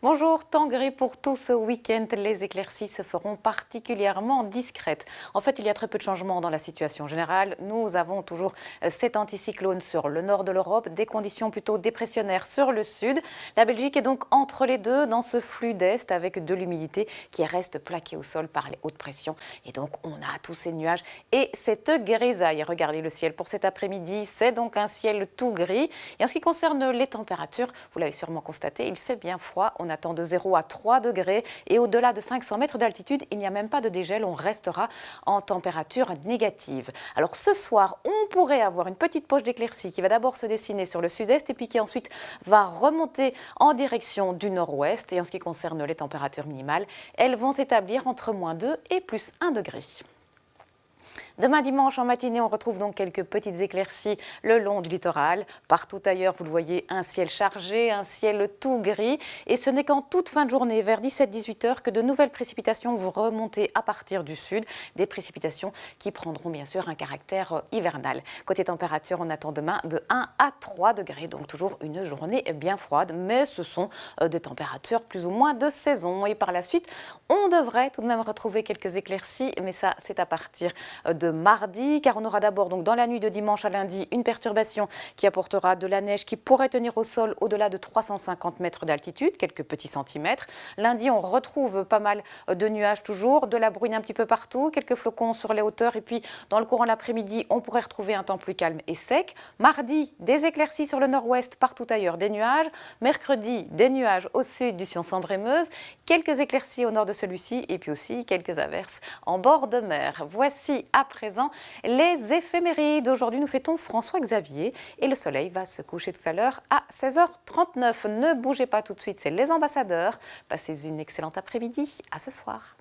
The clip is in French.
Bonjour, temps gris pour tout ce week-end. Les éclaircies se feront particulièrement discrètes. En fait, il y a très peu de changements dans la situation générale. Nous avons toujours cet anticyclone sur le nord de l'Europe, des conditions plutôt dépressionnaires sur le sud. La Belgique est donc entre les deux dans ce flux d'est avec de l'humidité qui reste plaquée au sol par les hautes pressions. Et donc, on a tous ces nuages et cette grisaille. Regardez le ciel pour cet après-midi. C'est donc un ciel tout gris. Et en ce qui concerne les températures, vous l'avez sûrement constaté, il fait bien froid. On attend de 0 à 3 degrés et au-delà de 500 mètres d'altitude, il n'y a même pas de dégel, on restera en température négative. Alors ce soir, on pourrait avoir une petite poche d'éclaircie qui va d'abord se dessiner sur le sud-est et puis qui ensuite va remonter en direction du nord-ouest. Et en ce qui concerne les températures minimales, elles vont s'établir entre -2 et +1 degré. Demain dimanche en matinée, on retrouve donc quelques petites éclaircies le long du littoral. Partout ailleurs, vous le voyez, un ciel chargé, un ciel tout gris. Et ce n'est qu'en toute fin de journée, vers 17-18 heures, que de nouvelles précipitations vont remonter à partir du sud. Des précipitations qui prendront bien sûr un caractère hivernal. Côté température, on attend demain de 1 à 3 degrés. Donc toujours une journée bien froide, mais ce sont des températures plus ou moins de saison. Et par la suite, on devrait tout de même retrouver quelques éclaircies, mais ça, c'est à partir de mardi, car on aura d'abord donc dans la nuit de dimanche à lundi une perturbation qui apportera de la neige qui pourrait tenir au sol au-delà de 350 mètres d'altitude, quelques petits centimètres. Lundi, on retrouve pas mal de nuages toujours, de la bruine un petit peu partout, quelques flocons sur les hauteurs et puis dans le courant de l'après-midi, on pourrait retrouver un temps plus calme et sec. Mardi, des éclaircies sur le nord-ouest, partout ailleurs des nuages. Mercredi, des nuages au sud du Sion Sambre-et-Meuse, quelques éclaircies au nord de celui-ci et puis aussi quelques averses en bord de mer. Voici à présent les éphémérides. Aujourd'hui, nous fêtons François Xavier et le soleil va se coucher tout à l'heure à 16h39. Ne bougez pas tout de suite, c'est les ambassadeurs. Passez une excellente après-midi. À ce soir.